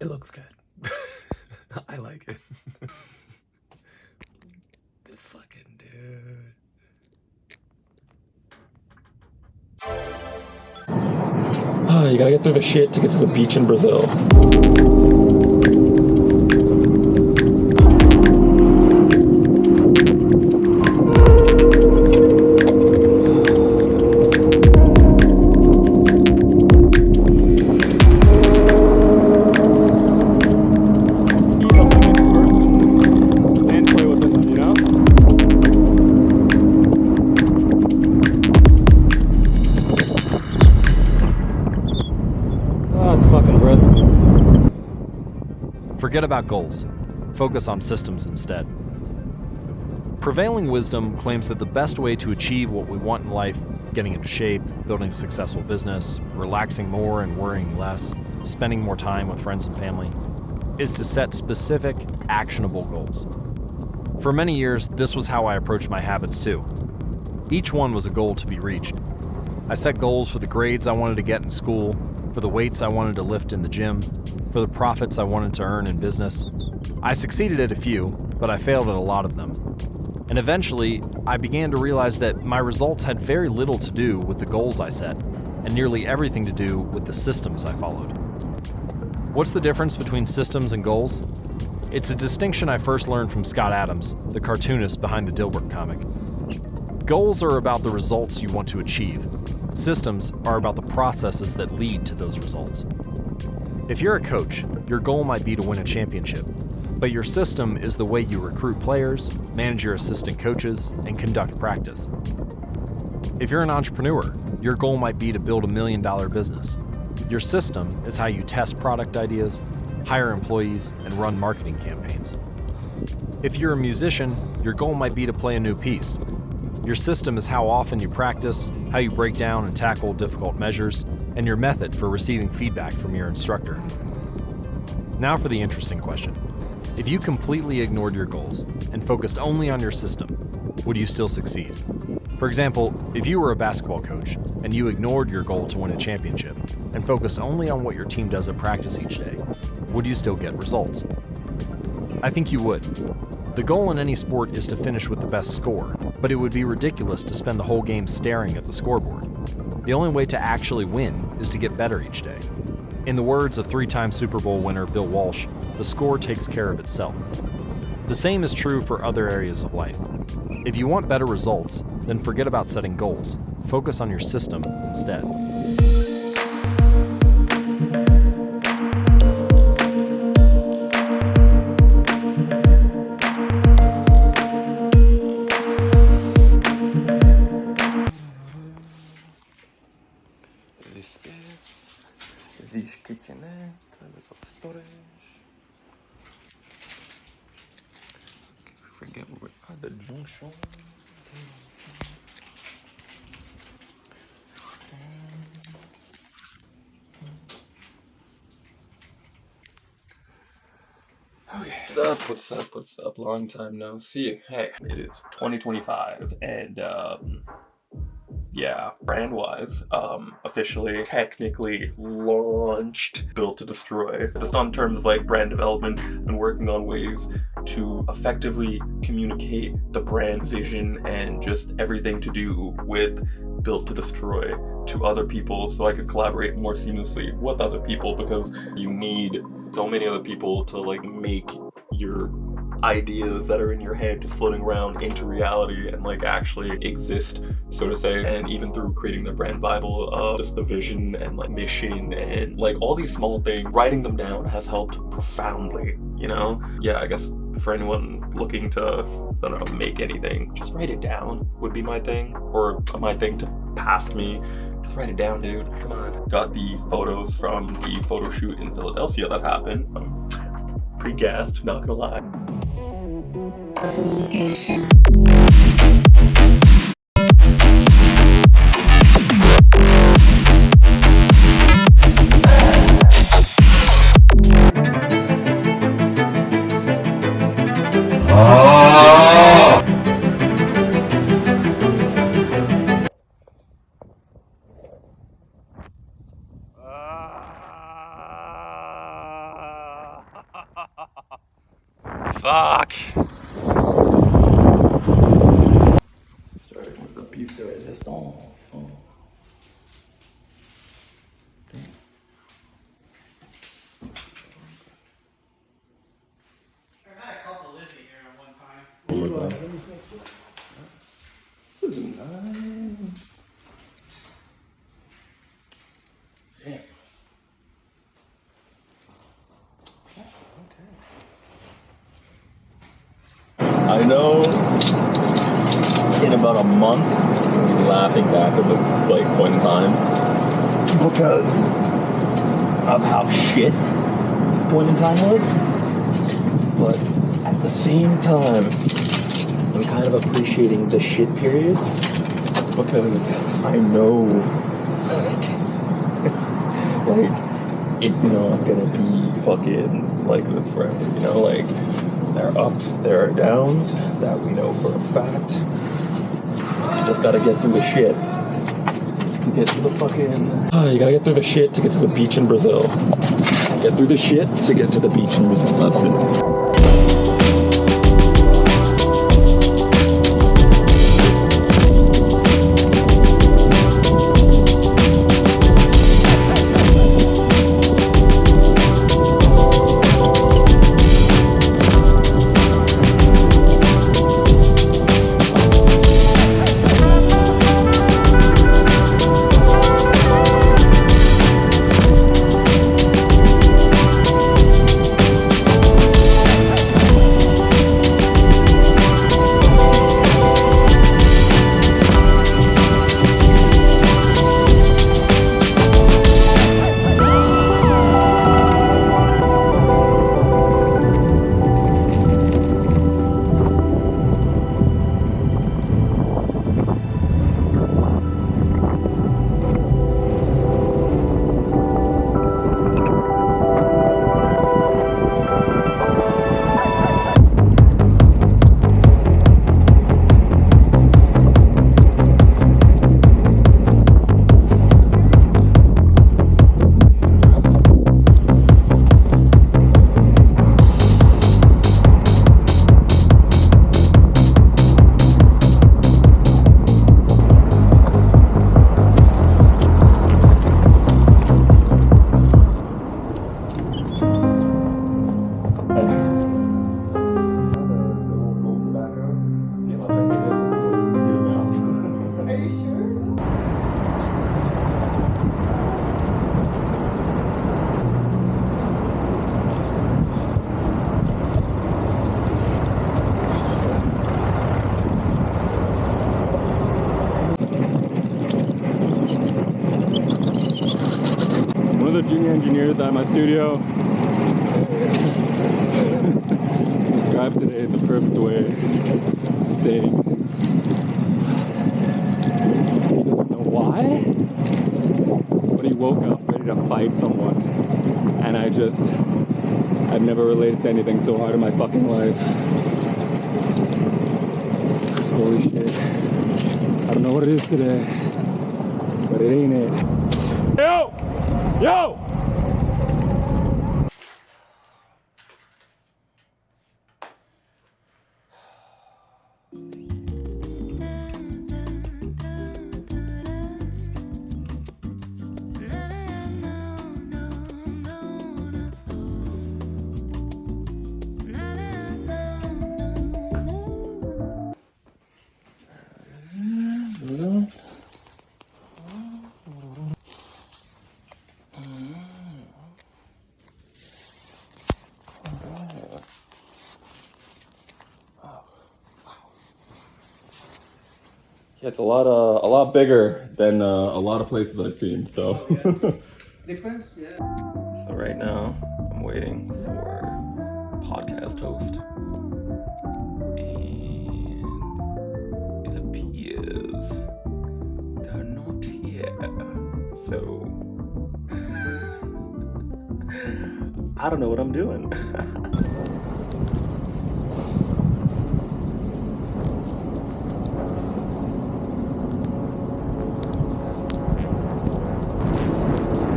It looks good. I like it. This fucking dude. Oh, you gotta get through the shit to get to the beach in Brazil. Forget about goals. Focus on systems instead. Prevailing wisdom claims that the best way to achieve what we want in life, getting into shape, building a successful business, relaxing more and worrying less, spending more time with friends and family, is to set specific, actionable goals. For many years, this was how I approached my habits too. Each one was a goal to be reached. I set goals for the grades I wanted to get in school, for the weights I wanted to lift in the gym, for the profits I wanted to earn in business. I succeeded at a few, but I failed at a lot of them. And eventually, I began to realize that my results had very little to do with the goals I set, and nearly everything to do with the systems I followed. What's the difference between systems and goals? It's a distinction I first learned from Scott Adams, the cartoonist behind the Dilbert comic. Goals are about the results you want to achieve. Systems are about the processes that lead to those results. If you're a coach, your goal might be to win a championship, but your system is the way you recruit players, manage your assistant coaches, and conduct practice. If you're an entrepreneur, your goal might be to build $1 million business. Your system is how you test product ideas, hire employees, and run marketing campaigns. If you're a musician, your goal might be to play a new piece. Your system is how often you practice, how you break down and tackle difficult measures, and your method for receiving feedback from your instructor. Now for the interesting question. If you completely ignored your goals and focused only on your system, would you still succeed? For example, if you were a basketball coach and you ignored your goal to win a championship and focused only on what your team does at practice each day, would you still get results? I think you would. The goal in any sport is to finish with the best score, but it would be ridiculous to spend the whole game staring at the scoreboard. The only way to actually win is to get better each day. In the words of three-time Super Bowl winner Bill Walsh, the score takes care of itself. The same is true for other areas of life. If you want better results, then forget about setting goals. Focus on your system instead. Existe kitchenette, little storage. I forget where we are, the junction. Okay. What's up? Long time no see. Hey, it is 2025 and yeah, brand-wise, officially, technically launched Built to Destroy. Just on terms of like brand development and working on ways to effectively communicate the brand vision and just everything to do with Built to Destroy to other people so I could collaborate more seamlessly with other people, because you need so many other people to like make your ideas that are in your head just floating around into reality and like actually exist, so to say. And even through creating the brand bible of just the vision and like mission and like all these small things, writing them down has helped profoundly, you know? Yeah, I guess for anyone looking to, I don't know, make anything, just write it down would be my thing, or my thing to pass me. Just write it down, dude. Come on. Got the photos from the photo shoot in Philadelphia that happened. I'm pretty gassed, not gonna lie. Fuck! Starting with the piece de resistance. I've had a couple living here at one time. This is nice. Damn. I know in about a month we'll be laughing back at this point in time because of how shit this point in time was. But at the same time, I'm kind of appreciating the shit period because I know like it's not gonna be fucking like this forever, you know, like there are ups, there are downs that we know for a fact. You just gotta get through the shit to get to the fucking you gotta get through the shit to get to the beach in Brazil. Get through the shit to get to the beach in Brazil. That's it. Junior engineers at my studio described today the perfect way, saying he doesn't know why, but he woke up ready to fight someone, and I've never related to anything so hard in my fucking life. Holy shit, I don't know what it is today, but it ain't it. Yo! Yo! Yeah, it's a lot bigger than a lot of places I've seen. So. Depends, yeah. So right now I'm waiting for a podcast host, and it appears they're not here. So I don't know what I'm doing.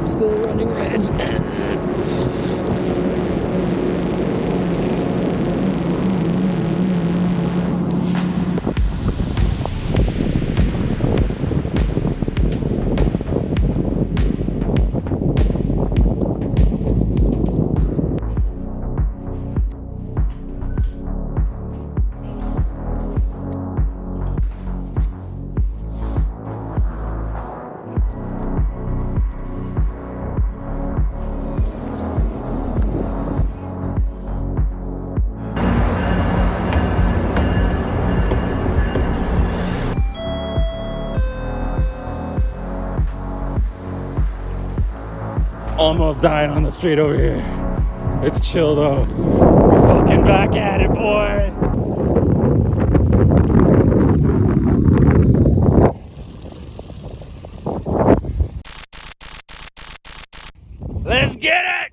Still running red. almost dying on the street over here. It's chill though. We're fucking back at it, boy. Let's get it!